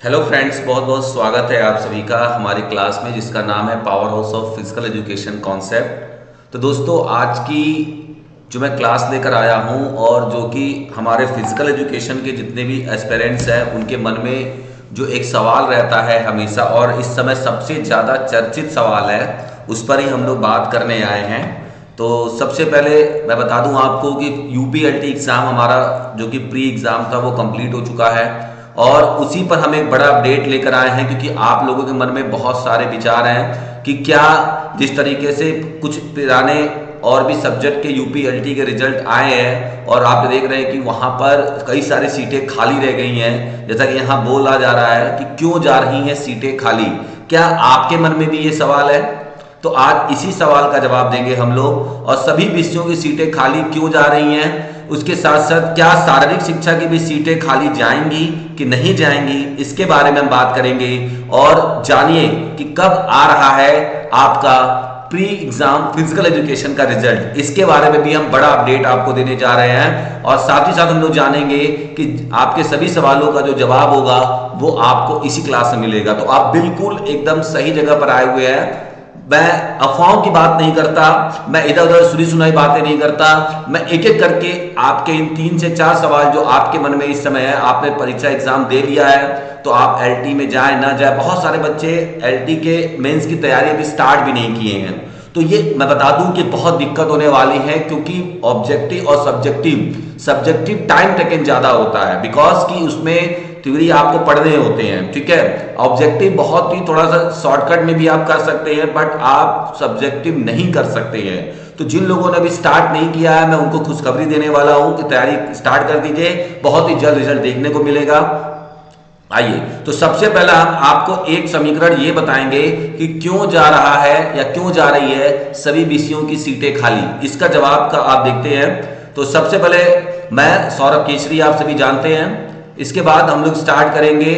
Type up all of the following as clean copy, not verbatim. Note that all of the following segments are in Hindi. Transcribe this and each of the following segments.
हेलो फ्रेंड्स, बहुत बहुत स्वागत है आप सभी का हमारी क्लास में जिसका नाम है power house of physical education concept. तो दोस्तों, आज की जो मैं क्लास लेकर आया हूं और जो कि हमारे फिजिकल एजुकेशन के जितने भी एस्पिरेंट्स हैं उनके मन में जो एक सवाल रहता है हमेशा, और इस समय सबसे ज़्यादा चर्चित सवाल है, उस पर ही हम लोग बात करने आए हैं। तो सबसे पहले मैं बता दूं आपको कि यूपीएलटी एग्ज़ाम हमारा जो कि प्री एग्ज़ाम था वो कंप्लीट हो चुका है, और उसी पर हम एक बड़ा अपडेट लेकर आए हैं क्योंकि आप लोगों के मन में बहुत सारे विचार हैं कि क्या जिस तरीके से कुछ पुराने और भी सब्जेक्ट के यूपीएलटी के रिजल्ट आए हैं और आप देख रहे हैं कि वहाँ पर कई सारी सीटें खाली रह गई हैं, जैसा कि यहाँ बोला जा रहा है कि क्यों जा रही हैं सीटें खाली। क्या आपके मन में भी ये सवाल है? तो आज इसी सवाल का जवाब देंगे हम लोग, और सभी विषयों की सीटें खाली क्यों जा रही हैं, उसके साथ साथ क्या शारीरिक शिक्षा की भी सीटें खाली जाएंगी कि नहीं जाएंगी, इसके बारे में हम बात करेंगे। और जानिए कि कब आ रहा है आपका प्री एग्जाम फिजिकल एजुकेशन का रिजल्ट, इसके बारे में भी हम बड़ा अपडेट आपको देने जा रहे हैं। और साथ ही साथ हम लोग जानेंगे कि आपके सभी सवालों का जो जवाब होगा वो आपको इसी क्लास में मिलेगा। तो आप बिल्कुल एकदम सही जगह पर आए हुए हैं। मैं अफवाहों की बात नहीं करता, मैं इधर उधर सुनी सुनाई बातें नहीं करता, मैं एक एक करके आपके इन 3 से 4 सवाल जो आपके मन में इस समय है, आपने परीक्षा एग्जाम दे लिया है तो आप एलटी में जाए ना जाए, बहुत सारे बच्चे एलटी के मेंस की तैयारी अभी स्टार्ट भी नहीं किए हैं, तो ये मैं बता दूं कि बहुत दिक्कत होने वाली है, क्योंकि ऑब्जेक्टिव और सब्जेक्टिव टाइम टेकन ज्यादा होता है, बिकॉज कि उसमें थ्योरी आपको पढ़ने होते हैं, ठीक है। ऑब्जेक्टिव बहुत ही थोड़ा सा शॉर्टकट में भी आप कर सकते हैं, बट आप सब्जेक्टिव नहीं कर सकते हैं। तो जिन लोगों ने अभी स्टार्ट नहीं किया है, मैं उनको खुशखबरी देने वाला हूं कि तैयारी स्टार्ट कर दीजिए, बहुत ही जल्द रिजल्ट देखने को मिलेगा। आइए, तो सबसे पहला हम आपको एक समीकरण ये बताएंगे कि क्यों जा रहा है या क्यों जा रही है सभी विषयों की सीटें खाली। इसका जवाब का आप देखते हैं। तो सबसे पहले मैं सौरभ केसरी, आप सभी जानते हैं। इसके बाद हम लोग स्टार्ट करेंगे।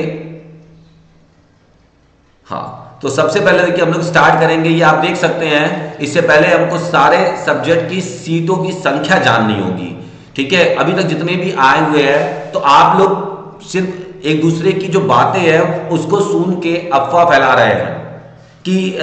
हाँ, तो सबसे पहले देखिए हम लोग स्टार्ट करेंगे, ये आप देख सकते हैं। इससे पहले हमको सारे सब्जेक्ट की सीटों की संख्या जाननी होगी, ठीक है। अभी तक जितने भी आए हुए हैं, तो आप लोग सिर्फ एक दूसरे की जो बातें हैं उसको सुन के अफवाह फैला रहे हैं कि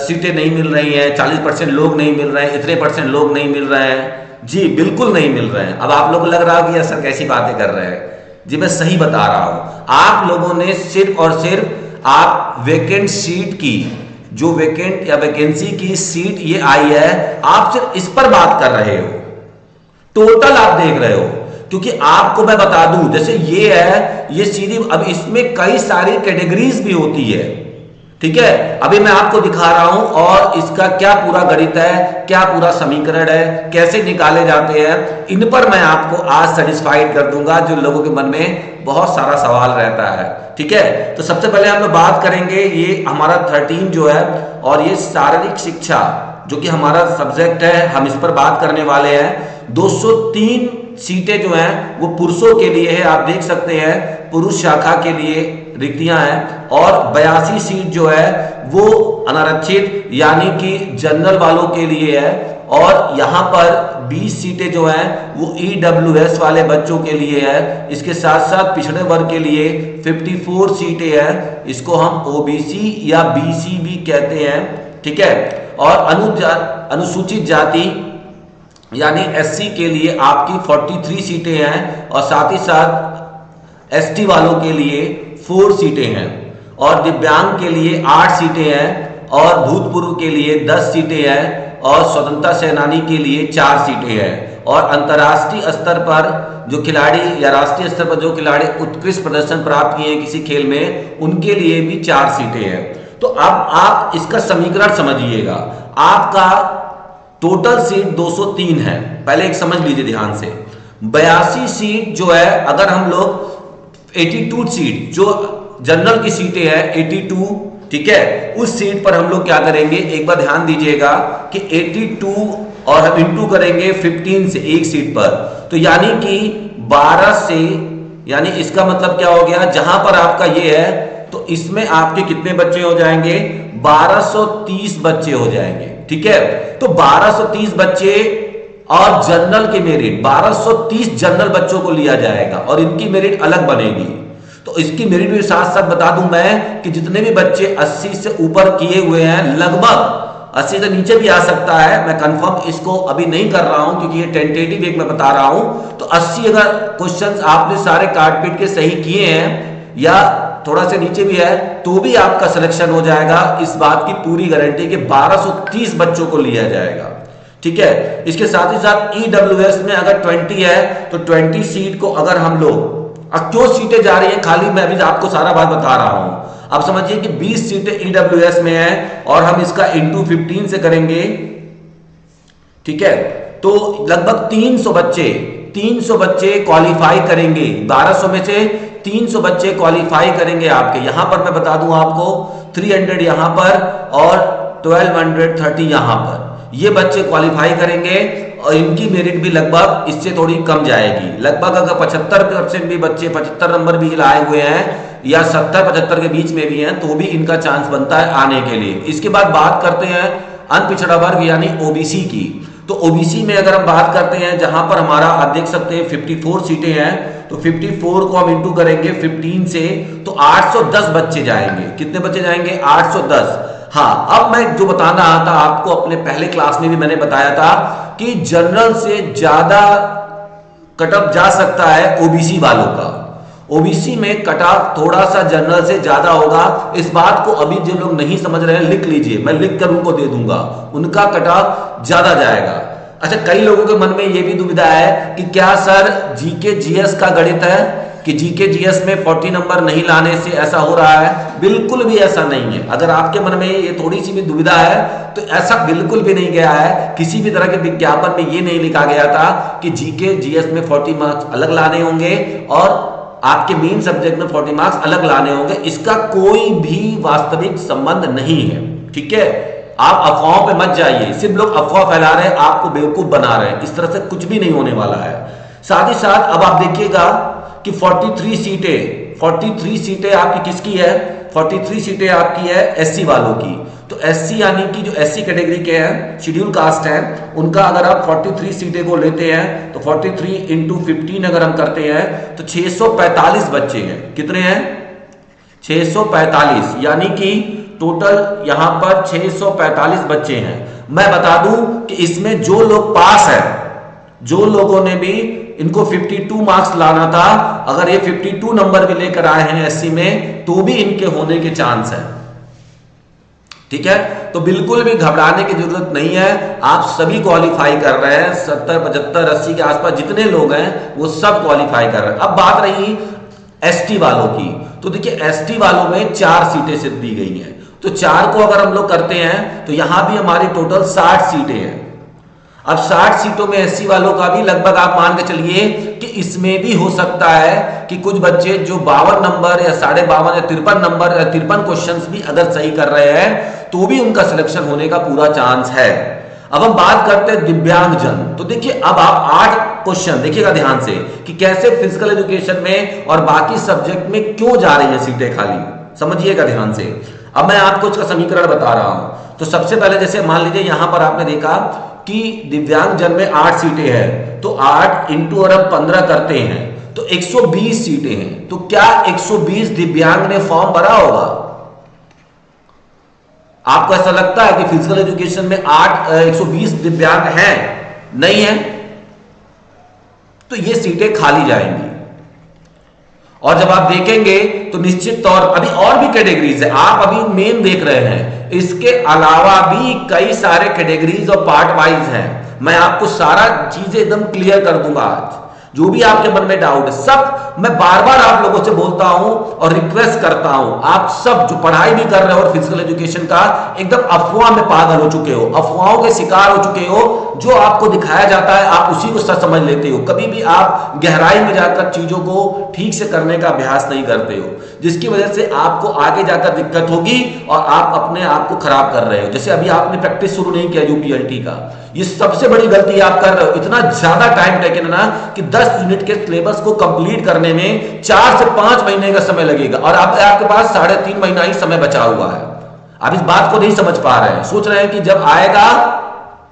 सीटें नहीं मिल रही हैं, 40% लोग नहीं मिल रहे हैं, इतने परसेंट लोग नहीं मिल रहे हैं। जी बिल्कुल नहीं मिल रहे हैं। अब आप लोगों को लग रहा हो कि सर कैसी बातें कर रहे हैं। जी मैं सही बता रहा हूं। आप लोगों ने सिर्फ और सिर्फ आप वेकेंट सीट की, जो वेकेंट या वैकेंसी की सीट ये आई है, आप सिर्फ इस पर बात कर रहे हो, टोटल आप देख रहे हो। क्योंकि आपको मैं बता दूं, जैसे ये है, ये सीधी, अब इसमें कई सारी कैटेगरीज भी होती है, ठीक है। अभी मैं आपको दिखा रहा हूं और इसका क्या पूरा गणित है, क्या पूरा समीकरण है, कैसे निकाले जाते हैं, इन पर मैं आपको आज सेटिस्फाइड कर दूंगा, जो लोगों के मन में बहुत सारा सवाल रहता है, ठीक है। तो सबसे पहले हम लोग बात करेंगे, ये हमारा 13 जो है, और ये शारीरिक शिक्षा जो कि हमारा सब्जेक्ट है, हम इस पर बात करने वाले हैं। 203 सीटें जो हैं वो पुरुषों के लिए है, आप देख सकते हैं, पुरुष शाखा के लिए रिक्तियां हैं, और 82 सीट जो है वो अनारक्षित यानी कि जनरल वालों के लिए है, और यहां पर 20 सीटें जो हैं वो ईडब्ल्यूएस वाले बच्चों के लिए है। इसके साथ साथ पिछड़े वर्ग के लिए 54 सीटें हैं, इसको हम ओबीसी या बीसी भी कहते हैं, ठीक है। और अनुसूचित जाति यानी एससी के लिए आपकी 43 सीटें हैं, और साथ ही साथ एसटी वालों के लिए 4 सीटें हैं, और दिव्यांग के लिए 8 सीटें हैं, और भूतपूर्व के लिए 10 सीटें हैं, और स्वतंत्रता सेनानी के लिए 4 सीटें हैं, और अंतर्राष्ट्रीय स्तर पर जो खिलाड़ी या राष्ट्रीय स्तर पर जो खिलाड़ी उत्कृष्ट प्रदर्शन प्राप्त किए हैं किसी खेल में, उनके लिए भी 4 सीटें हैं। तो अब आप इसका समीकरण समझिएगा। आपका टोटल सीट 203 है, पहले एक समझ लीजिए ध्यान से। 82 सीट जो है, अगर हम लोग 82 सीट जो जनरल की सीटें हैं 82, ठीक है, उस सीट पर हम लोग क्या करेंगे, एक बार ध्यान दीजिएगा कि 82 और हम इंटू करेंगे 15 से एक सीट पर, तो यानी कि 12 से, यानी इसका मतलब क्या हो गया, जहां पर आपका ये है तो इसमें आपके कितने बच्चे हो जाएंगे, 1230 बच्चे हो जाएंगे, ठीक है। तो 1230 बच्चे और जनरल की मेरिट 1230 जनरल बच्चों को लिया जाएगा और इनकी मेरिट अलग बनेगी। तो इसकी मेरिट भी साथ साथ बता दूं मैं कि जितने भी बच्चे 80 से ऊपर किए हुए हैं, लगभग 80 से नीचे भी आ सकता है, मैं कंफर्म इसको अभी नहीं कर रहा हूं क्योंकि ये टेंटेटिव एक मैं बता रहा हूं। तो 80 अगर क्वेश्चंस आपने सारे काट पीट के सही किए हैं या थोड़ा से नीचे भी है तो भी आपका सिलेक्शन हो जाएगा। इस बात की पूरी गारंटी कि 1230 बच्चों को लिया जाएगा। ठीक है, इसके साथ ही साथ ईडब्ल्यूएस में अगर 20 है तो 20 सीट को अगर हम लोग, अब क्यों सीटें जा रही हैं खाली, मैं अभी आपको सारा बात बता रहा हूं। अब समझिए कि 20 सीटें ईडब्ल्यूएस में है और हम इसका इंटू 15 से करेंगे। ठीक है, तो लगभग 300 बच्चे क्वालिफाई करेंगे। 1200 में से 300 बच्चे क्वालिफाई करेंगे आपके। यहां पर मैं बता दूं आपको 300 यहां पर और 1230 यहां पर, ये बच्चे क्वालिफाई करेंगे और इनकी मेरिट भी लगभग इससे थोड़ी कम जाएगी। लगभग अगर 75% भी बच्चे 75 नंबर भी लाए हुए हैं या 70-75 के बीच में भी हैं तो भी इनका चांस बनता है आने के लिए। इसके बाद बात करते हैं अनपिछड़ा वर्ग यानी ओबीसी की। तो ओबीसी में अगर हम बात करते हैं जहां पर हमारा आप देख सकते हैं 54 सीटें हैं, तो 54 को हम इंटू करेंगे 15 से तो 810 बच्चे जाएंगे। कितने बच्चे जाएंगे? 810। हाँ, अब मैं जो बताना आता आपको, अपने पहले क्लास में भी मैंने बताया था कि जनरल से ज्यादा कट ऑफ जा सकता है ओबीसी वालों का। ओबीसी में कट ऑफ थोड़ा सा जनरल से ज्यादा होगा। इस बात को अभी जो लोग नहीं समझ रहे हैं लिख लीजिए, मैं लिख कर उनको दे दूंगा, उनका कट ऑफ ज्यादा जाएगा। अच्छा, कई लोगों के मन में यह भी दुविधा है कि क्या सर जीके जीएस का गणित है कि जीके जीएस में 40 नंबर नहीं लाने से ऐसा हो रहा है? बिल्कुल भी ऐसा नहीं है। अगर आपके मन में ये थोड़ी सी भी दुविधा है तो ऐसा बिल्कुल भी नहीं गया है। किसी भी तरह के विज्ञापन में ये नहीं लिखा गया था कि जीके जीएस में 40 मार्क्स अलग लाने होंगे और आपके मेन सब्जेक्ट में 40 मार्क्स अलग लाने होंगे। इसका कोई भी वास्तविक संबंध नहीं है। ठीक है, आप अफवाहों पे मत जाइए, सिर्फ लोग अफवाह फैला रहे हैं, आपको बेवकूफ बना रहे हैं। इस तरह से कुछ भी नहीं होने वाला है। साथ ही साथ अब आप देखिएगा कि 43 सीटें आपकी किसकी है? 43 सीटें आपकी है एससी वालों की। तो एससी यानी कि जो एससी कैटेगरी के हैं, शेड्यूल कास्ट हैं, उनका अगर आप 43 सीटें को लेते हैं तो 43 इंटू 15 अगर हम करते हैं तो 645 बच्चे हैं। कितने हैं? 645, यानी कि टोटल यहां पर 645 बच्चे हैं। मैं बता दूं कि इसमें जो लोग पास है, जो लोगों ने भी इनको 52 मार्क्स लाना था, अगर ये 52 नंबर भी लेकर आए हैं एससी में तो भी इनके होने के चांस है। ठीक है, तो बिल्कुल भी घबराने की जरूरत नहीं है। आप सभी क्वालिफाई कर रहे हैं, 70, 75, 80 के आसपास जितने लोग हैं वो सब क्वालिफाई कर रहे हैं। अब बात रही एसटी वालों की, तो देखिए एसटी वालों में 4 सीटें सिर्फ दी गई हैं। तो 4 को अगर हम लोग करते हैं तो यहां भी हमारी टोटल 60 सीटें हैं। अब 60 सीटों में एससी वालों का भी लगभग आप मान के चलिए कि इसमें भी हो सकता है कि कुछ बच्चे जो 52 नंबर या 52.5 या 53 नंबर या 53 क्वेश्चंस भी अगर सही कर रहे हैं तो भी उनका सिलेक्शन होने का पूरा चांस है। अब हम बात करते हैं दिव्यांगजन। तो देखिए अब आप 8 क्वेश्चन देखिएगा ध्यान से कि कैसे फिजिकल एजुकेशन में और बाकी सब्जेक्ट में क्यों जा रही हैं सीटें खाली, समझिएगा ध्यान से। अब मैं आपको इसका समीकरण बता रहा हूं। तो सबसे पहले जैसे मान लीजिए यहां पर आपने देखा कि दिव्यांगजन में 8 सीटें हैं, तो 8 इंटू और 15 करते हैं तो 120 सीटें हैं। तो क्या 120 दिव्यांग ने फॉर्म भरा होगा? आपको ऐसा लगता है कि फिजिकल एजुकेशन में 120 दिव्यांग हैं? नहीं है, तो ये सीटें खाली जाएंगी। और जब आप देखेंगे तो निश्चित तौर अभी और भी कैटेगरीज है, आप अभी मेन देख रहे हैं, इसके अलावा भी कई सारे कैटेगरीज और पार्ट वाइज हैं। मैं आपको सारा चीजें एकदम क्लियर कर दूंगा आज। जो भी आपके मन में डाउट है सब मैं बार बार आप लोगों से बोलता हूं और रिक्वेस्ट करता हूं। आप सब जो पढ़ाई भी कर रहे हो और फिजिकल एजुकेशन का एकदम अफवाह में पागल हो चुके हो, अफवाहों के शिकार हो चुके हो। जो आपको दिखाया जाता है आप उसी को सच समझ लेते हो। कभी भी आप गहराई में जाकर चीजों को ठीक से करने का अभ्यास नहीं करते हो, जिसकी वजह से आपको आगे जाकर दिक्कत होगी और आप अपने आप को खराब कर रहे हो। जैसे अभी आपने प्रैक्टिस शुरू नहीं किया यूपीएलटी का, ये सबसे बड़ी गलती आप कर रहे हो। इतना ज्यादा टाइम टेकन है ना कि 10 यूनिट के सिलेबस को कंप्लीट करने में 4 से 5 महीने का समय लगेगा और आपके पास 3.5 महीना ही समय बचा हुआ है। आप इस बात को नहीं समझ पा रहे हैं, सोच रहे हैं कि जब आएगा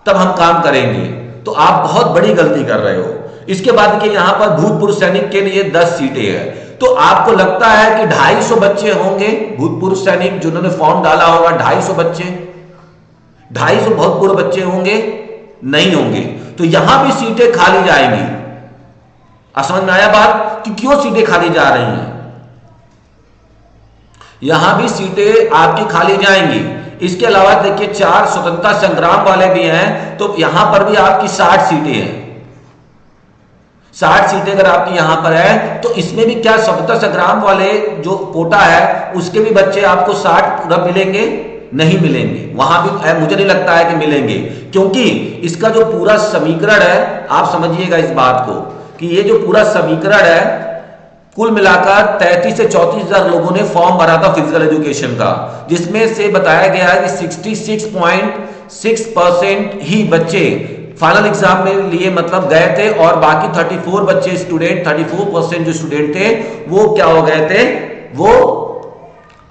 तब हम काम करेंगे, तो आप बहुत बड़ी गलती कर रहे हो। इसके बाद देखिए यहां पर भूतपूर्व सैनिक के लिए 10 सीटें हैं। तो आपको लगता है कि 250 बच्चे होंगे भूतपूर्व सैनिक जिन्होंने फॉर्म डाला होगा? 250 बच्चे, 250 भूतपूर्व बच्चे होंगे? नहीं होंगे। तो यहां भी सीटें खाली जाएंगी। समझ में आया बात कि क्यों सीटें खाली जा रही हैं? यहां भी सीटें आपकी खाली जाएंगी। इसके अलावा देखिए 4 स्वतंत्रता संग्राम वाले भी हैं, तो यहां पर भी आपकी 60 सीटें हैं। 60 सीटें अगर आपकी यहां पर है तो इसमें भी क्या स्वतंत्रता संग्राम वाले जो कोटा है उसके भी बच्चे आपको 60 पूरा मिलेंगे? नहीं मिलेंगे। वहां भी मुझे नहीं लगता है कि मिलेंगे, क्योंकि इसका जो पूरा समीकरण है, आप समझिएगा इस बात को कि ये जो पूरा समीकरण है, कुल मिलाकर 33 से 34 हजार लोगों ने फॉर्म भरा था फिजिकल एजुकेशन का, जिसमें से बताया गया है कि 66.6% ही बच्चे फाइनल एग्जाम में लिए मतलब गए थे, और बाकी 34 बच्चे स्टूडेंट 34% जो स्टूडेंट थे वो क्या हो गए थे? वो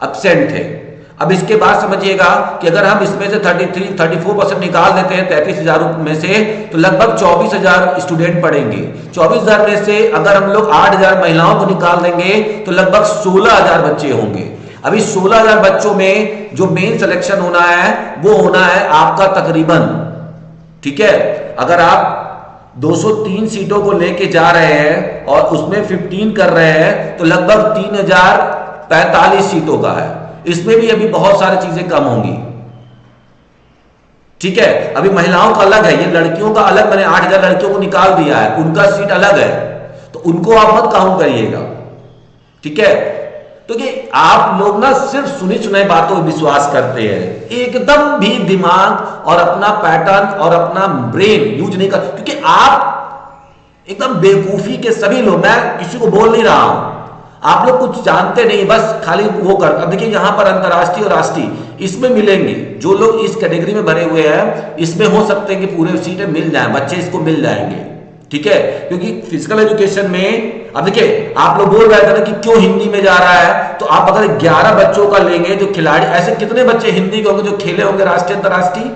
एब्सेंट थे। अब इसके बाद समझिएगा कि अगर हम इसमें से 34% निकाल देते हैं 33,000 में से, तो लगभग 24,000 स्टूडेंट पढ़ेंगे। 24,000 में से अगर हम लोग 8,000 महिलाओं को निकाल देंगे तो लगभग 16,000 बच्चे होंगे। अभी 16,000 बच्चों में जो मेन सिलेक्शन होना है वो होना है आपका तकरीबन, ठीक है, अगर आप 203 सीटों को लेके जा रहे हैं और उसमें 15 कर रहे हैं तो लगभग 3,045 सीटों का है। इसमें भी अभी बहुत सारी चीजें कम होंगी, ठीक है। अभी महिलाओं का अलग है, ये लड़कियों का अलग, मैंने 8,000 लड़कियों को निकाल दिया है, उनका सीट अलग है, तो उनको आप मत काउंट करिएगा, ठीक है। तो कि आप लोग ना सिर्फ सुनी सुनाई बातों पर विश्वास करते हैं, एकदम भी दिमाग और अपना पैटर्न और अपना ब्रेन यूज नहीं कर, क्योंकि आप एकदम बेवकूफी के सभी लोग, मैं किसी को बोल नहीं रहा हूं, आप लोग कुछ जानते नहीं, बस खाली वो कर। अब देखिए यहां पर अंतरराष्ट्रीय और राष्ट्रीय इसमें मिलेंगे, जो लोग इस कैटेगरी में भरे हुए हैं इसमें हो सकते हैं कि पूरे सीटें मिल जाएं, बच्चे इसको मिल जाएंगे, ठीक है। क्योंकि फिजिकल एजुकेशन में अब देखिए आप लोग बोल रहे थे ना कि क्यों हिंदी में जा रहा है, तो आप अगर 11 बच्चों का लेंगे जो खिलाड़ी, ऐसे कितने बच्चे हिंदी के होंगे जो खेले होंगे राष्ट्रीय अंतरराष्ट्रीय?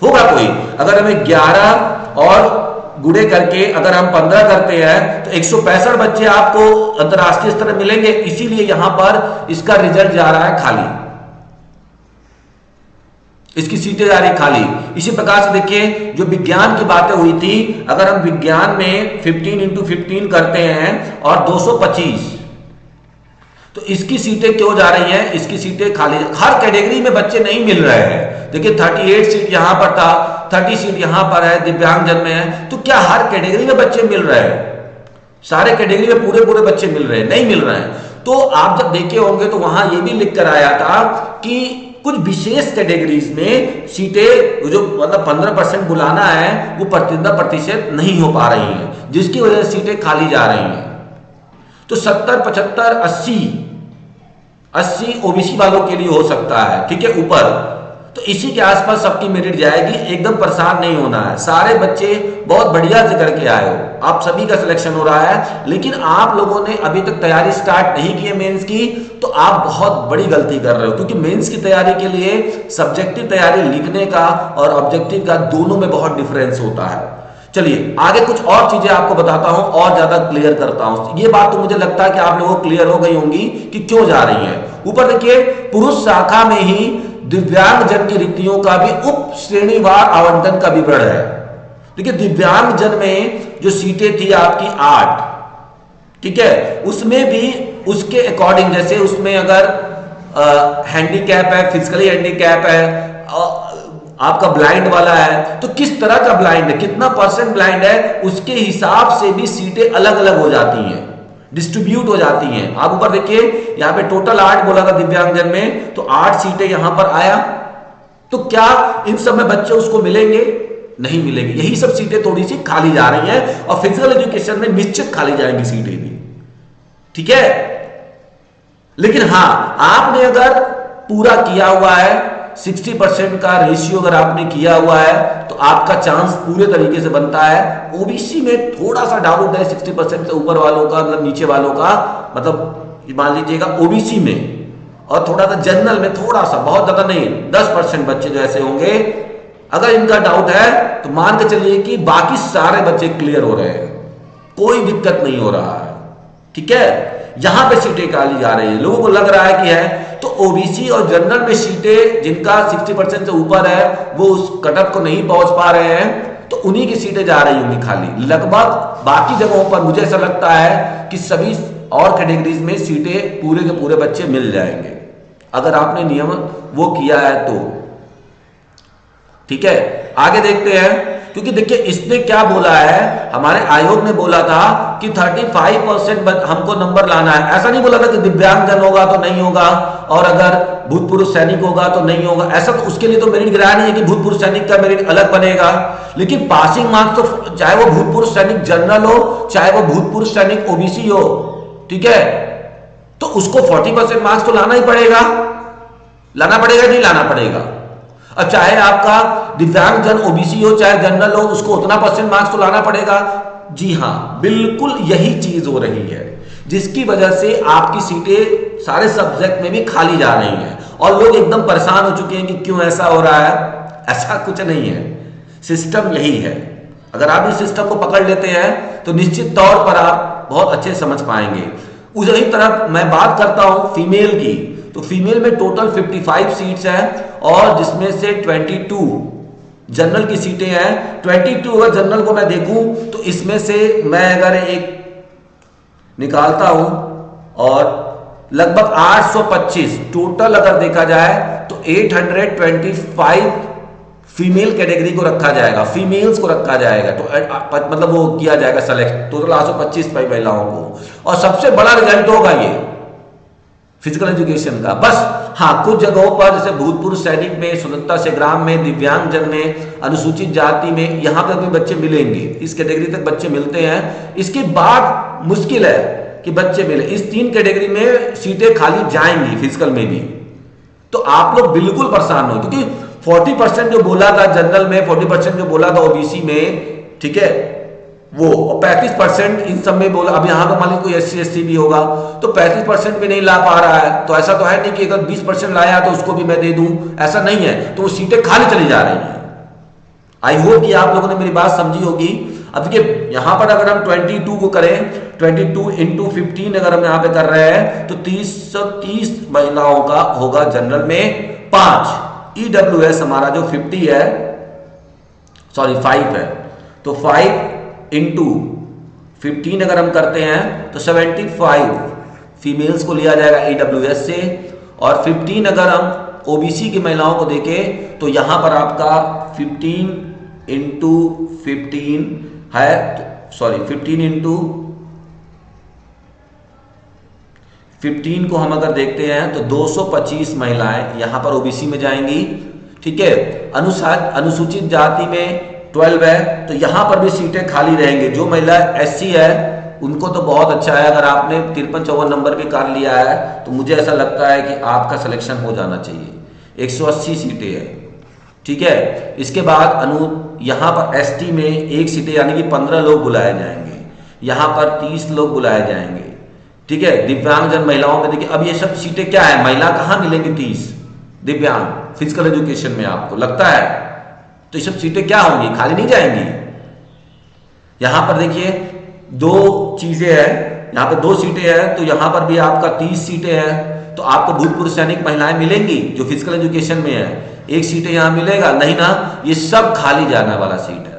होगा कोई? अगर हमें 11 और गुड़े करके अगर हम 15 करते हैं तो 165 बच्चे आपको अंतरराष्ट्रीय स्तर मिलेंगे। इसीलिए यहां पर इसका रिजल्ट जा रहा है खाली, इसकी सीटें जा रही खाली। इसी प्रकार से देखिए जो विज्ञान की बातें हुई थी, अगर हम विज्ञान में 15 × 15 करते हैं और 225, तो इसकी सीटें क्यों जा रही हैं? इसकी सीटें खाली, हर कैटेगरी में बच्चे नहीं मिल रहे हैं। देखिए 38 सीट यहां पर था, 30 सीट यहां पर है, दिव्यांगजन में है, तो क्या हर कैटेगरी में बच्चे मिल रहे हैं? सारे कैटेगरी में पूरे बच्चे मिल रहे हैं? नहीं मिल रहे हैं। तो आप जब देखे होंगे तो वहां यह भी लिख कर आया था कि कुछ विशेष कैटेगरीज में सीटें जो मतलब 15% बुलाना है वो 15% नहीं हो पा रही हैं, जिसकी वजह से सीटें खाली जा रही हैं। तो 70, 75, 80 ओबीसी वालों के लिए हो सकता है, ठीक है, ऊपर। तो इसी के आसपास सबकी मेरिट जाएगी, एकदम परेशान नहीं होना है। सारे बच्चे बहुत बढ़िया से करके आए हो, आप सभी का सिलेक्शन हो रहा है, लेकिन आप लोगों ने अभी तक तैयारी स्टार्ट नहीं की है मेंस की, तो आप बहुत बड़ी गलती कर रहे हो। क्योंकि मेंस की तैयारी के लिए सब्जेक्टिव तैयारी लिखने का और ऑब्जेक्टिव का दोनों में बहुत डिफरेंस होता है। चलिए आगे कुछ और चीजें आपको बताता हूं और ज्यादा क्लियर करता हूं। ये बात तो मुझे लगता है कि आप लोगों को क्लियर हो गई होंगी कि क्यों जा रही है। ऊपर देखिए पुरुष शाखा में ही दिव्यांग जन की रिक्तियों का भी उप श्रेणीवार आवंटन का विवरण है। देखिए दिव्यांग जन में जो सीटें थी आपकी 8, ठीक है, उसमें भी उसके अकॉर्डिंग, जैसे उसमें अगर हैंडीकैप है, फिजिकली हैंडीकैप है, आपका ब्लाइंड वाला है, तो किस तरह का ब्लाइंड है, कितना % ब्लाइंड है, उसके हिसाब से भी सीटें अलग अलग हो जाती हैं, डिस्ट्रीब्यूट हो जाती हैं। आप ऊपर देखिए यहां पे टोटल 8 बोला था दिव्यांगजन में, तो 8 सीटें यहां पर आया। तो क्या इन सब में बच्चे उसको मिलेंगे? नहीं मिलेंगे। यही सब सीटें थोड़ी सी खाली जा रही हैं और फिजिकल एजुकेशन में निश्चित खाली जाएंगी सीटें भी, ठीक है। लेकिन हां, आपने अगर पूरा किया हुआ है 60% का रेशियो अगर आपने किया हुआ है तो आपका चांस पूरे तरीके से बनता है। ओबीसी में थोड़ा सा डाउट है 60% से ऊपर वालों का, मतलब नीचे वालों का, मतलब मान लीजिएगा ओबीसी में, और थोड़ा सा जनरल में थोड़ा सा, बहुत ज्यादा नहीं, 10% बच्चे जो ऐसे होंगे। अगर इनका डाउट है तो मान के चलिए कि बाकी सारे बच्चे क्लियर हो रहे हैं, कोई दिक्कत नहीं हो रहा है, ठीक है। यहां पे सीटें खाली जा रही है, लोगों को लग रहा है कि है, तो ओबीसी और जनरल में सीटें जिनका 60% से ऊपर है वो उस कटअप को नहीं पहुंच पा रहे हैं, तो उन्हीं की सीटें जा रही होंगी खाली। लगभग बाकी जगहों पर मुझे ऐसा लगता है कि सभी और कैटेगरीज में सीटें पूरे के पूरे बच्चे मिल जाएंगे, अगर आपने नियम वो किया है तो। ठीक है, आगे देखते हैं, क्योंकि देखिए इसने क्या बोला है, हमारे आयोग ने बोला था कि 35% हमको नंबर लाना है। ऐसा नहीं बोला था कि दिव्यांगजन होगा तो नहीं होगा, और अगर भूतपूर्व सैनिक होगा तो नहीं होगा, ऐसा तो उसके लिए तो मेरिट गिराया नहीं है कि भूतपूर्व सैनिक का मेरिट अलग बनेगा। लेकिन पासिंग मार्क्स तो चाहे वो भूतपूर्व सैनिक जनरल हो, चाहे वो भूतपूर्व सैनिक ओबीसी हो, ठीक है, तो उसको 40% मार्क्स तो लाना ही पड़ेगा, लाना पड़ेगा नहीं लाना पड़ेगा। अब चाहे आपका दिव्यांगजन ओबीसी हो चाहे जनरल हो, उसको उतना परसेंट मार्क्स तो लाना पड़ेगा। जी हां, बिल्कुल यही चीज हो रही है, जिसकी वजह से आपकी सीटें सारे सब्जेक्ट में भी खाली जा रही हैं, और लोग एकदम परेशान हो चुके हैं कि क्यों ऐसा हो रहा है। ऐसा कुछ नहीं है, सिस्टम यही है। अगर आप इस सिस्टम को पकड़ लेते हैं तो निश्चित तौर पर आप बहुत अच्छे समझ पाएंगे। उसी तरह मैं बात करता हूं फीमेल की, तो फीमेल में टोटल 55 सीट्स हैं, और जिसमें से 22 जनरल की सीटें हैं। 22 अगर जनरल को मैं देखूं तो इसमें से मैं अगर एक निकालता हूं, और लगभग 825 टोटल अगर देखा जाए तो 825 फीमेल कैटेगरी को रखा जाएगा, फीमेल्स को रखा जाएगा, तो मतलब वो किया जाएगा सेलेक्ट, टोटल 825 महिलाओं को। और सबसे बड़ा रिजल्ट होगा ये फिजिकल एजुकेशन का। बस हाँ, कुछ जगहों पर जैसे भूतपूर्व सैनिक में, स्वतंत्रता संग्राम में, दिव्यांगजन में, अनुसूचित जाति में, यहां पर भी बच्चे मिलेंगे, इस कैटेगरी तक बच्चे मिलते हैं। इसके बाद मुश्किल है कि बच्चे मिले, इस 3 कैटेगरी में सीटें खाली जाएंगी फिजिकल में भी। तो आप लोग बिल्कुल परेशान हो, क्योंकि 40% जो बोला था जनरल में, 40% जो बोला था ओबीसी में, ठीक है, वो, और 35% इन सब में बोला। अब यहां पर मान लीजिए कोई एससी एसटी भी होगा तो 35% भी नहीं ला पा रहा है, तो ऐसा तो है नहीं कि अगर 20% लाया तो उसको भी मैं दे दूं, ऐसा नहीं है, तो वो सीटें खाली चली जा रही हैं। आई होप कि आप लोगों ने मेरी बात समझी होगी। अब देखिए यहां पर अगर हम 22 को करें, 22 इंटू 15 अगर हम यहां पे कर रहे हैं तो 330 महिलाओं का होगा जनरल में 5। ईडब्ल्यूएस हमारा जो 50 है, सॉरी 5 है, तो 5 इंटू 15 अगर हम करते हैं तो 75 फीमेल्स को लिया जाएगा ईडब्ल्यूएस से, और 15 अगर हम ओबीसी की महिलाओं को देखें तो यहां पर आपका 15 इंटू 15 है, सॉरी 15 इंटू 15 को हम अगर देखते हैं तो 225 महिलाएं यहां पर ओबीसी में जाएंगी। ठीक है, अनुसूचित जाति में 12 है, तो यहां पर भी सीटें खाली रहेंगे। जो महिला एससी है उनको तो बहुत अच्छा है, अगर आपने 53-54 नंबर भी कर लिया है तो मुझे ऐसा लगता है कि आपका सिलेक्शन हो जाना चाहिए। 180 सीटें हैं, ठीक है। इसके बाद यहां पर एसटी में 1 सीटें यानी कि 15 लोग बुलाए जाएंगे, यहां पर 30 लोग बुलाए जाएंगे, ठीक है। दिव्यांगजन महिलाओं में देखिए अब ये सब सीटें क्या है, महिला कहां मिलेंगी 30 दिव्यांग फिजिकल एजुकेशन में, आपको लगता है? तो ये सब सीटें क्या होंगी, खाली नहीं जाएंगी। यहां पर देखिए 2 चीजें हैं, यहां पर 2 सीटें हैं, तो यहां पर भी आपका 30 सीटें हैं, तो आपको भूतपूर्व सैनिक महिलाएं मिलेंगी जो फिजिकल एजुकेशन में है। 1 सीटें यहां मिलेगा नहीं ना, ये सब खाली जाने वाला सीट है,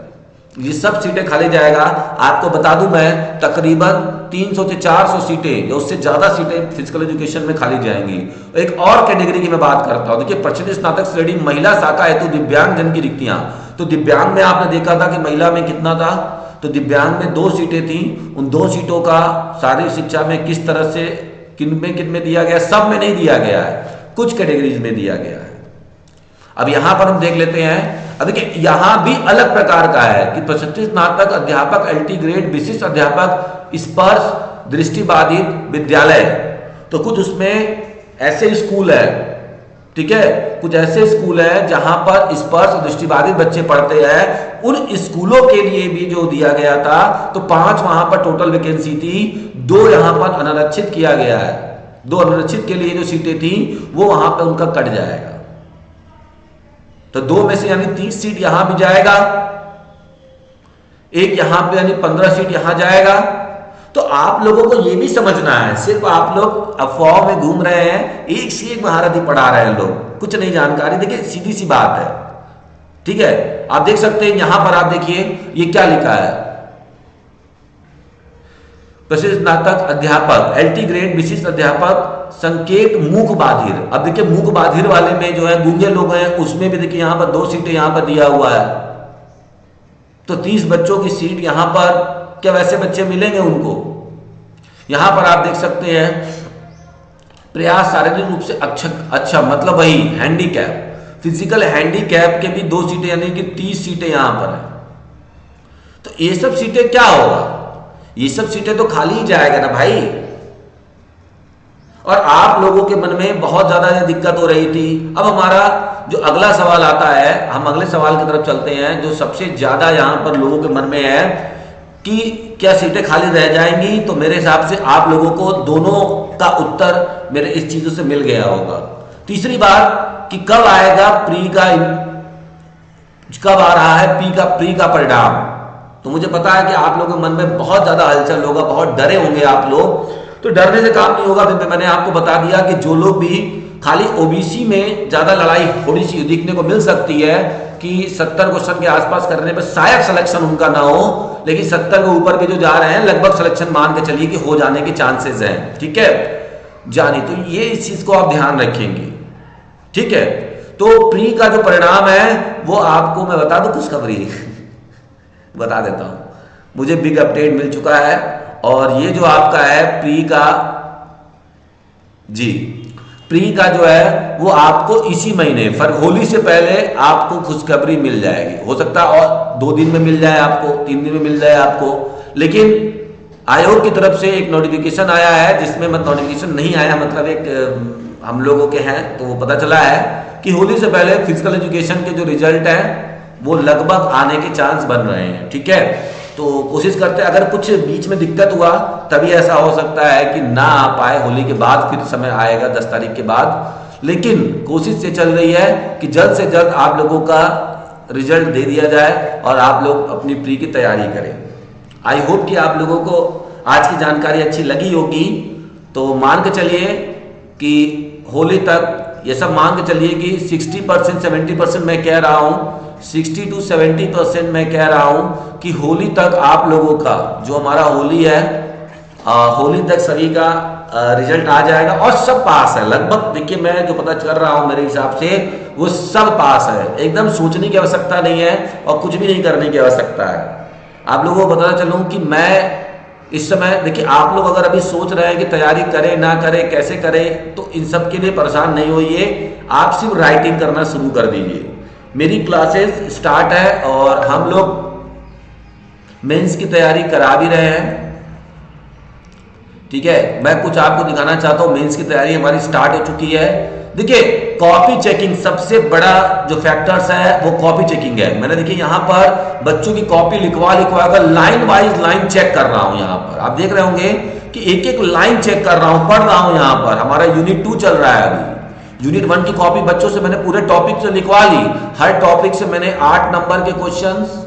ये सब सीटें खाली जाएगा। आपको बता दूं मैं, तकरीबन 300 से 400 सीटें या उससे ज्यादा सीटें फिजिकल एजुकेशन में खाली जाएंगी। एक और कैटेगरी की मैं बात करता हूं, देखिए प्रचलित स्नातक श्रेणी महिला शाखा हेतु दिव्यांगजन की रिक्तियां। तो दिव्यांग में आपने देखा था कि महिला में कितना था, तो दिव्यांग में 2 सीटें थी। उन 2 सीटों का शारीरिक शिक्षा में किस तरह से किन में दिया गया, सब में नहीं दिया गया है, कुछ कैटेगरीज में दिया गया है। अब यहां पर हम देख लेते हैं, अब देखिए यहां भी अलग प्रकार का है कि प्रशिक्षित स्नातक अध्यापक एलटी ग्रेड विशिष्ट अध्यापक स्पर्श दृष्टिबाधित विद्यालय, तो कुछ उसमें ऐसे स्कूल है, ठीक है, कुछ ऐसे स्कूल है जहां पर स्पर्श और दृष्टिबाधित बच्चे पढ़ते हैं। उन स्कूलों के लिए भी जो दिया गया था, तो 5 वहां पर टोटल वैकेंसी थी, 2 यहां पर अनारक्षित किया गया है। 2 अनारक्षित के लिए जो सीटें थी वो वहां पर उनका कट जाएगा, तो 2 में से यानी 30 सीट यहां भी जाएगा, 1 यहां पे यानी 15 सीट यहां जाएगा, तो आप लोगों को ये भी समझना है, सिर्फ आप लोग अफवाह में घूम रहे हैं, एक से एक महारथी पढ़ा रहे हैं लोग, कुछ नहीं जानकारी। देखिए सीधी सी बात है, ठीक है। आप देख सकते हैं यहां पर, आप देखिए ये क्या लिखा है, प्रसिद्ध स्नातक अध्यापक LT ग्रेड विशिष्ट अध्यापक संकेत मूक बाधिर। अब देखिए मूक बाधिर वाले में जो है गूंगे लोग हैं, उसमें भी देखिए यहां पर 2 सीटें यहां पर दिया हुआ है, तो 30 बच्चों की सीट यहां पर, क्या वैसे बच्चे मिलेंगे उनको? यहां पर आप देख सकते हैं प्रयास शारीरिक रूप से अच्छा मतलब वही हैंडीकैप, फिजिकल हैंडीकैप के भी 2 सीटें, यानी कि 30 सीटें यहां पर है। तो ये सब सीटें क्या होगा? ये सब सीटें तो खाली ही जाएगा ना भाई। और आप लोगों के मन में बहुत ज्यादा दिक्कत हो रही थी। अब हमारा जो अगला सवाल आता है, हम अगले सवाल की तरफ चलते हैं, जो सबसे ज्यादा यहां पर लोगों के मन में है कि क्या सीटें खाली रह जाएंगी। तो मेरे हिसाब से आप लोगों को दोनों का उत्तर मेरे इस चीजों से मिल गया होगा। तीसरी बात कि कब आएगा प्री का, कब आ रहा है प्री का परिणाम। तो मुझे पता है कि आप लोगों के मन में बहुत ज्यादा हलचल होगा, बहुत डरे होंगे आप लोग। तो डरने से काम नहीं होगा। मैंने आपको बता दिया कि जो लोग भी खाली ओबीसी में ज्यादा लड़ाई थोड़ी सी देखने को मिल सकती है कि 70 क्वेश्चन के आसपास करने पर शायद सिलेक्शन उनका ना हो, लेकिन 70 के ऊपर के जो जा रहे हैं लगभग सिलेक्शन मान के चलिए कि हो जाने के चांसेस हैं, ठीक है जानी। तो ये इस चीज को आप ध्यान रखेंगे, ठीक है। तो प्री का जो परिणाम है वो आपको मैं बता दूं, खुशखबरी बता देता हूं, मुझे बिग अपडेट मिल चुका है। और ये जो आपका है प्री का, जी प्री का जो है वो आपको इसी महीने होली से पहले आपको खुशखबरी मिल जाएगी। हो सकता है और 2 दिन में मिल जाए आपको, 3 दिन में मिल जाए आपको, लेकिन आयोग की तरफ से एक नोटिफिकेशन आया है, जिसमें नोटिफिकेशन नहीं आया मतलब एक हम लोगों के हैं, तो वो पता चला है कि होली से पहले फिजिकल एजुकेशन के जो रिजल्ट है वो लगभग आने के चांस बन रहे हैं, ठीक है। तो कोशिश करते हैं, अगर कुछ बीच में दिक्कत हुआ तभी ऐसा हो सकता है कि ना आ पाए, होली के बाद फिर समय आएगा 10 तारीख के बाद। लेकिन कोशिश ये चल रही है कि जल्द से जल्द आप लोगों का रिजल्ट दे दिया जाए और आप लोग अपनी प्री की तैयारी करें। आई होप कि आप लोगों को आज की जानकारी अच्छी लगी होगी। तो मान के चलिए कि होली तक ये सब मान के चलिए कि 60% 70% मैं कह रहा हूं, 60 to 70% मैं कह रहा हूं कि होली तक आप लोगों का जो हमारा होली है, होली तक सभी का रिजल्ट आ जाएगा और सब पास है लगभग। देखिए मैं जो पता कर रहा हूं मेरे हिसाब से वो सब पास है, एकदम सोचने की आवश्यकता नहीं है और कुछ भी नहीं करने की आवश्यकता है। आप लोगों को बताना चलूं कि मैं इस समय, देखिए आप लोग अगर अभी सोच रहे हैं कि तैयारी करें ना करें कैसे करें, तो इन सब के लिए परेशान नहीं होइए, आप सिर्फ राइटिंग करना शुरू कर दीजिए। मेरी क्लासेस स्टार्ट है और हम लोग मेंस की तैयारी करा भी रहे हैं, ठीक है। मैं कुछ आपको दिखाना चाहता हूं, मेंस की तैयारी हमारी स्टार्ट हो चुकी है। देखिए कॉपी चेकिंग सबसे बड़ा जो फैक्टर्स है वो कॉपी चेकिंग है। मैंने देखिए यहां पर बच्चों की कॉपी लिखवा कर लाइन वाइज लाइन चेक कर रहा हूं। यहां पर आप देख रहे होंगे कि एक एक लाइन चेक कर रहा हूं, पढ़ रहा हूं। यहां पर हमारा यूनिट 2 चल रहा है अभी। यूनिट 1 की कॉपी बच्चों से मैंने पूरे टॉपिक से लिखवा ली। हर टॉपिक से मैंने 8 नंबर के क्वेश्चंस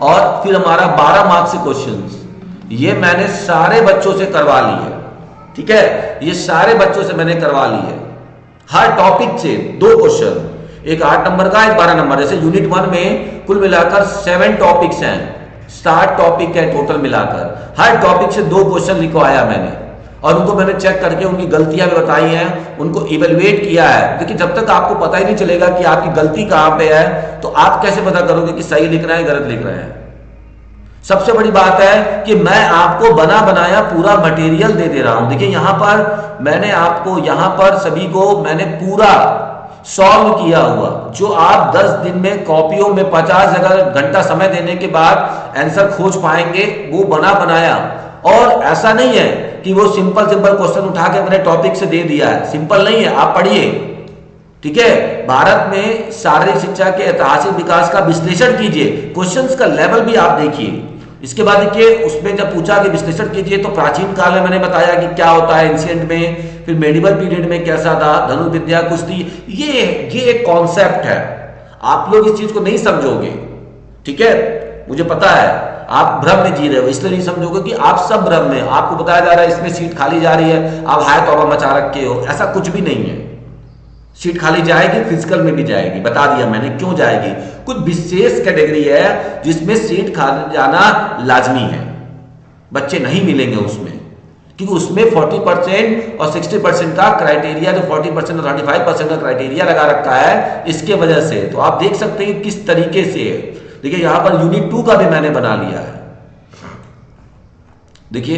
और फिर हमारा 12 मार्क्स के क्वेश्चंस, ये मैंने सारे बच्चों से करवा ली है, ठीक है। ये सारे बच्चों से मैंने करवा ली है। हर टॉपिक से 2 क्वेश्चन, एक 8 नंबर का, एक 12 नंबर। जैसे यूनिट 1 में कुल मिलाकर 7 टॉपिक्स हैं, 7 टॉपिक है टोटल मिलाकर। हर टॉपिक से 2 क्वेश्चन लिखवाया मैंने और उनको मैंने चेक करके उनकी गलतियां भी बताई हैं, उनको इवेलुएट किया है। देखिए जब तक आपको पता ही नहीं चलेगा कि आपकी गलती कहां पे है, तो आप कैसे पता करोगे कि सही लिख रहे हैं गलत लिख रहे हैं। सबसे बड़ी बात है कि मैं आपको बना बनाया पूरा मटेरियल दे दे रहा हूं। देखिए यहां पर मैंने आपको, यहां पर सभी को मैंने पूरा सॉल्व किया हुआ, जो आप 10 दिन में कॉपियों में 50 घंटा समय देने के बाद आंसर खोज पाएंगे, वो बना बनाया। और ऐसा नहीं है कि वो सिंपल क्वेश्चन उठा के मैंने टॉपिक से दे दिया है, सिंपल नहीं है, आप पढ़िए, ठीक है। भारत में शारीरिक शिक्षा के ऐतिहासिक विकास का विश्लेषण कीजिए, क्वेश्चंस का लेवल भी आप देखिए। इसके बाद देखिए उसमें जब पूछा कि विश्लेषण कीजिए, तो प्राचीन काल में मैंने बताया कि क्या होता है एंशिएंट में, फिर मेडिवल पीरियड में कैसा था, धनुर्विद्या, कुश्ती, ये एक कॉन्सेप्ट है। आप लोग इस चीज को नहीं समझोगे, ठीक है, मुझे पता है। आप भ्रम में जी रहे हो, इसलिए नहीं समझोगे कि आप सब भ्रम में, आपको बताया जा रहा है इसमें सीट खाली जा रही है, आप हाय तौबा मचा रखे हो। ऐसा कुछ भी नहीं है। सीट खाली जाएगी, फिजिकल में भी जाएगी, बता दिया मैंने क्यों जाएगी। कुछ विशेष कैटेगरी है जिसमें सीट खाली जाना लाजमी है, बच्चे नहीं मिलेंगे उसमें, क्योंकि उसमें 40% और 60% का क्राइटेरिया, जो 40% और 35% का क्राइटेरिया लगा रखा है इसके वजह से। तो आप देख सकते हैं किस तरीके से, देखिए यहां पर यूनिट 2 का भी मैंने बना लिया है। देखिए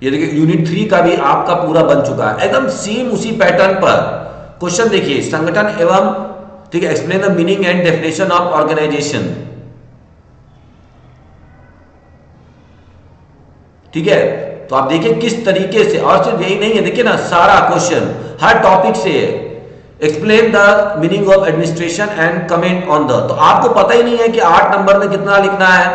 ये देखिए यूनिट 3 का भी आपका पूरा बन चुका है, एकदम सेम उसी पैटर्न पर। क्वेश्चन देखिए, संगठन एवं, ठीक है, explain the meaning and definition of organisation. ठीक है, तो आप देखिए किस तरीके से, और सिर्फ यही नहीं है, देखिए ना सारा क्वेश्चन हर टॉपिक से explain the meaning of administration and comment on the. तो आपको पता ही नहीं है कि 8 नंबर में कितना लिखना है,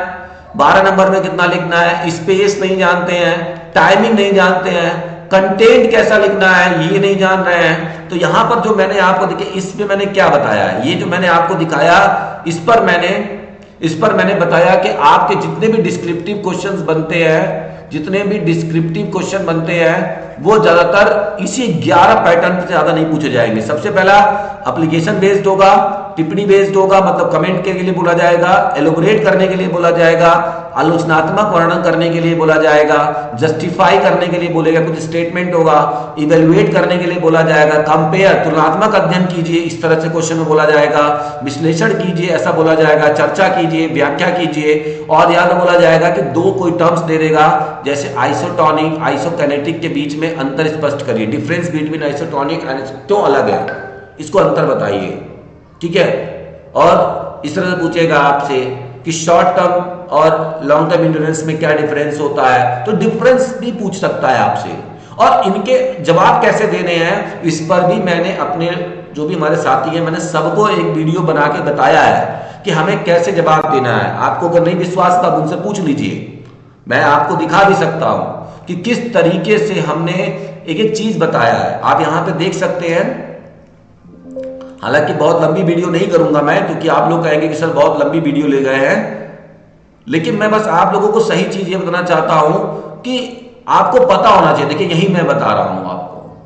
12 नंबर में कितना लिखना है, स्पेस नहीं जानते हैं, टाइमिंग नहीं जानते हैं, कंटेंट कैसा लिखना है ये नहीं जान रहे हैं। तो यहां पर जो मैंने आपको देखिए, इस पे मैंने क्या बताया है, ये जो मैंने आपको दिखाया इस पर मैंने बताया कि आपके जितने भी डिस्क्रिप्टिव क्वेश्चंस बनते हैं, जितने भी डिस्क्रिप्टिव क्वेश्चन बनते हैं वो ज्यादातर इसी 11 पैटर्न से ज्यादा नहीं पूछे जाएंगे। सबसे पहला एप्लीकेशन बेस्ड होगा, टिप्पणी बेस्ड होगा, मतलब कमेंट के लिए बोला जाएगा, एलोबरेट करने के लिए बोला जाएगा, आलोचनात्मक वर्णन करने के लिए बोला जाएगा, जस्टिफाई करने के लिए बोलेगा, कुछ स्टेटमेंट होगा, इवेलुएट करने के लिए बोला जाएगा, कंपेयर तुलनात्मक अध्ययन कीजिए, इस तरह से क्वेश्चन में बोला जाएगा, विश्लेषण कीजिए ऐसा बोला जाएगा, चर्चा कीजिए, व्याख्या कीजिए, और याद बोला जाएगा कि 2 कोई टर्म्स दे देगा जैसे आइसोटोनिक आइसोकिनेटिक के बीच में अंतर स्पष्ट करिए, डिफरेंस बिटवीन आइसोटोनिक एंड क्यों अलग है इसको अंतर बताइए। ठीक है, और इस तरह से पूछेगा आपसे कि शॉर्ट टर्म और लॉन्ग टर्म इंश्योरेंस में क्या डिफरेंस होता है, तो डिफरेंस भी पूछ सकता है आपसे, और इनके जवाब कैसे देने हैं इस पर भी मैंने अपने जो भी हमारे साथी हैं मैंने सबको एक वीडियो बना के बताया है कि हमें कैसे जवाब देना है। आपको अगर नहीं विश्वास था उनसे पूछ लीजिए, मैं आपको दिखा भी सकता हूं कि किस तरीके से हमने एक एक चीज बताया है। आप यहां पे देख सकते हैं, हालांकि बहुत लंबी वीडियो नहीं करूंगा मैं, क्योंकि आप लोग कहेंगे कि सर बहुत लंबी वीडियो ले गए हैं, लेकिन मैं बस आप लोगों को सही चीज ये बताना चाहता हूं कि आपको पता होना चाहिए। देखिए यही मैं बता रहा हूं आपको,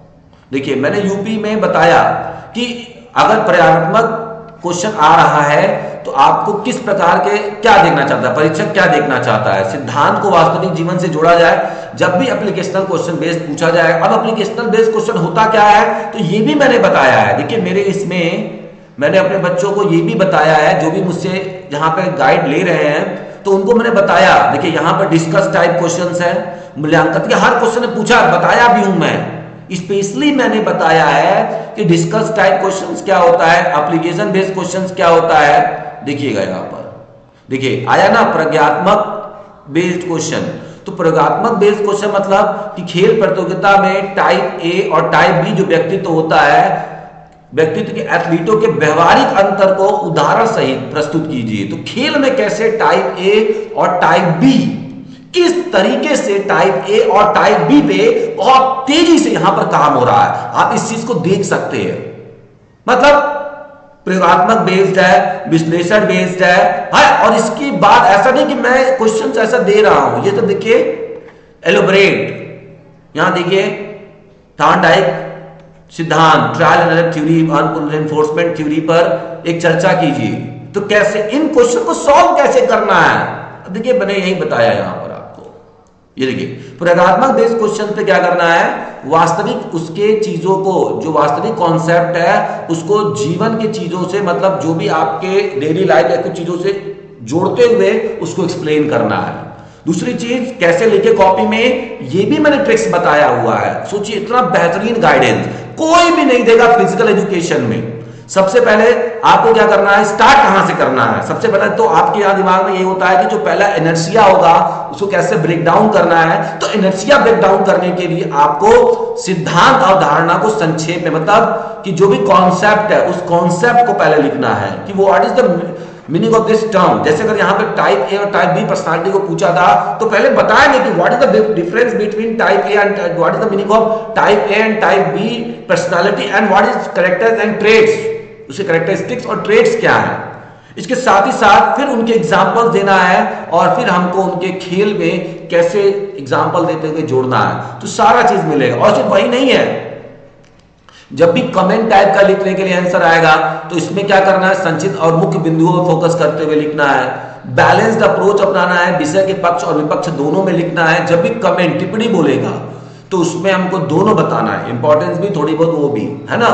देखिए मैंने यूपी में बताया कि अगर प्रयोगात्मक क्वेश्चन आ रहा है तो आपको किस प्रकार के क्या देखना चाहता है, परीक्षक क्या देखना चाहता है, सिद्धांत को वास्तविक जीवन से जोड़ा जाए, जब भी एप्लीकेशनल क्वेश्चन बेस्ड पूछा जाए। अब एप्लीकेशनल बेस्ड क्वेश्चन होता क्या है तो ये भी मैंने बताया है। देखिए मेरे इसमें मैंने अपने बच्चों को ये भी बताया है, जो भी मुझसे जहां पे गाइड ले रहे हैं तो उनको मैंने बताया, देखिए यहां पर डिस्कस टाइप क्वेश्चंस है, मूल्यांकन के हर क्वेश्चन ने पूछा, बताया भी हूं मैं, स्पेशली मैंने बताया है कि डिस्कस टाइप क्वेश्चंस क्या होता है, एप्लीकेशन बेस्ड क्वेश्चंस क्या होता है। देखिएगा यहां पर देखिए आया ना प्रज्ञात्मक बेस्ड क्वेश्चन, तो प्रयोगात्मक बेस्ड क्वेश्चन मतलब कि खेल प्रतियोगिता में टाइप ए और टाइप बी जो व्यक्तित्व होता है, व्यक्तित्व के एथलीटों के व्यवहारिक अंतर को उदाहरण सहित प्रस्तुत कीजिए। तो खेल में कैसे टाइप ए और टाइप बी, किस तरीके से टाइप ए और टाइप बी पे बहुत तेजी से यहां पर काम हो रहा है, आप इस चीज को देख सकते हैं। मतलब प्रयोगात्मक बेस्ड है, विश्लेषण बेस्ड है, और इसकी बात ऐसा नहीं कि मैं क्वेश्चंस ऐसा दे रहा हूं, ये तो देखिए एलोबरेट, यहां देखिए थॉर्नडाइक सिद्धांत, trial and theory, enforcement theory पर एक चर्चा कीजिए। तो कैसे इन क्वेश्चन को सॉल्व कैसे करना है, देखिए मैंने यही बताया यहां पर आपको। ये देखिए प्रयोगात्मक बेस्ड क्वेश्चन पे क्या करना है, वास्तविक उसके चीजों को, जो वास्तविक कॉन्सेप्ट है उसको जीवन के चीजों से, मतलब जो भी आपके डेली लाइफ या कुछ चीजों से जोड़ते हुए उसको एक्सप्लेन करना है। दूसरी चीज कैसे लिखे कॉपी में, ये भी मैंने ट्रिक्स बताया हुआ है। सोचिए इतना बेहतरीन गाइडेंस कोई भी नहीं देगा फिजिकल एजुकेशन में। सबसे पहले आपको क्या करना है, स्टार्ट कहां से करना है, सबसे पहले तो आपके यहां दिमाग में ये होता है कि जो पहला इनर्शिया होगा उसको कैसे ब्रेक डाउन करना है। तो इनर्शिया ब्रेक डाउन करने के लिए आपको सिद्धांत और धारणा को संक्षेप में, मतलब कि जो भी कॉन्सेप्ट है उस कॉन्सेप्ट को पहले लिखना है कि वो what is the meaning of this term. जैसे अगर यहां पे टाइप ए और टाइप बी पर्सनालिटी को पूछा था तो पहले बताएंगे कि what is the difference between type A and what is the meaning of type A and type B personality and what is characters and traits, उसके कैरेक्टरिस्टिक्स और ट्रेट्स क्या है। इसके साथ ही साथ फिर उनके एग्जाम्पल देना है और फिर हमको उनके खेल में कैसे एग्जाम्पल देते हुए जोड़ना है, तो सारा चीज मिलेगा। और सिर्फ वही नहीं है, जब भी कमेंट टाइप का लिखने के लिए आंसर आएगा तो इसमें क्या करना है, संचित और मुख्य बिंदुओं पर फोकस करते हुए लिखना है, बैलेंस्ड अप्रोच अपनाना है, विषय के पक्ष और विपक्ष दोनों में लिखना है। जब भी कमेंट टिप्पणी बोलेगा तो उसमें हमको दोनों बताना है, इंपॉर्टेंस भी थोड़ी बहुत वो भी है ना,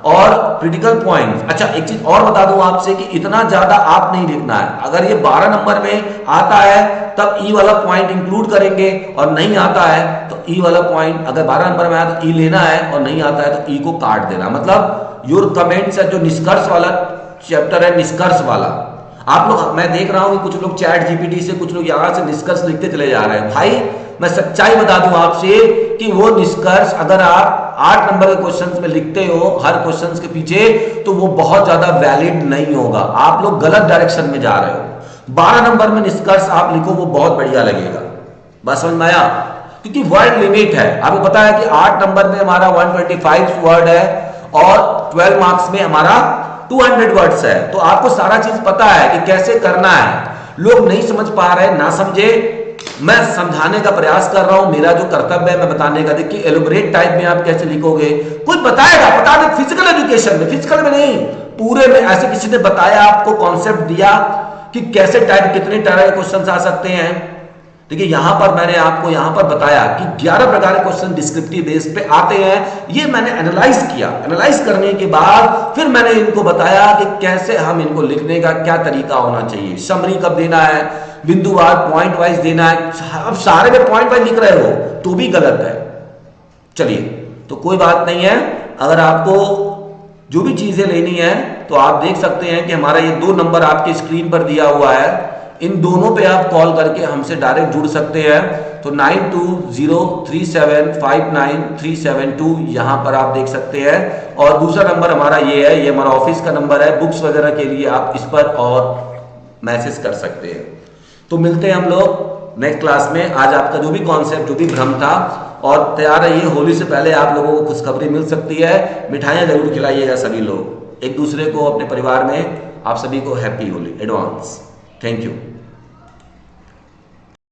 और क्रिटिकल पॉइंट्स। अच्छा एक चीज और बता दूं आपसे कि इतना ज्यादा आप नहीं लिखना है, अगर ये 12 नंबर में आता है तब ई वाला पॉइंट इंक्लूड करेंगे, और नहीं आता है तो ई वाला पॉइंट, अगर 12 नंबर में आया तो ई लेना है, और नहीं आता है तो ई को काट देना। मतलब योर कमेंट्स है जो निष्कर्ष वाला चैप्टर है, निष्कर्ष वाला आप लोग, मैं देख रहा हूं कि कुछ लोग चैट जीपीटी से, कुछ लोग यहां से निष्कर्ष लिखते चले जा रहे हैं। भाई मैं सच्चाई बता दूं आपसे कि वो निष्कर्ष अगर आप 8 नंबर के क्वेश्चंस में लिखते हो हर क्वेश्चंस के पीछे, तो वो बहुत ज्यादा वैलिड नहीं होगा, आप लोग गलत डायरेक्शन में जा रहे हो। 12 नंबर में निष्कर्ष आप लिखो वो बहुत बढ़िया लगेगा, बस समझ में आया, क्योंकि वर्ड लिमिट है। आपको पता है कि 8 नंबर में हमारा 125 वर्ड है और 12 मार्क्स में हमारा 200 वर्ड्स है, तो आपको सारा चीज पता है कि कैसे करना है। लोग नहीं समझ पा रहे, ना समझे, मैं समझाने का प्रयास कर रहा हूं, मेरा जो कर्तव्य है मैं बताने का। देखिए एलोबरेट टाइप में आप कैसे लिखोगे, कुछ बताएगा, बता दे फिजिकल एजुकेशन में, फिजिकल में नहीं, पूरे में ऐसे किसी ने बताया, आपको कॉन्सेप्ट दिया कि कैसे टाइप, कितने तरह के क्वेश्चन आ सकते हैं। देखिए यहां पर मैंने आपको यहां पर बताया कि 11 प्रकार के क्वेश्चन डिस्क्रिप्टिव बेस पे आते हैं, ये मैंने एनालाइज किया। एनालाइज करने के बाद फिर मैंने इनको बताया कि कैसे हम इनको लिखने का क्या तरीका होना चाहिए, समरी कब देना है, बिंदुवार पॉइंट वाइज देना है। अब सारे में पॉइंट वाइज लिख रहे हो तो भी गलत है। चलिए तो कोई बात नहीं है, अगर आपको जो भी चीजें लेनी है तो आप देख सकते हैं कि हमारा ये 2 नंबर आपकी स्क्रीन पर दिया हुआ है, इन दोनों पे आप कॉल करके हमसे डायरेक्ट जुड़ सकते हैं। तो 9203759372 यहां पर आप देख सकते हैं, और दूसरा नंबर हमारा ये है, ये हमारा ऑफिस का नंबर है, बुक्स वगैरह के लिए आप इस पर और मैसेज कर सकते हैं। तो मिलते हैं हम लोग नेक्स्ट क्लास में। आज आपका जो भी कॉन्सेप्ट, जो भी भ्रम था, और तैयार रहिए, होली से पहले आप लोगों को खुशखबरी मिल सकती है, मिठाइयां जरूर खिलाइएगा सभी लोग एक दूसरे को, अपने परिवार में। आप सभी को happy Holi advance. Thank you.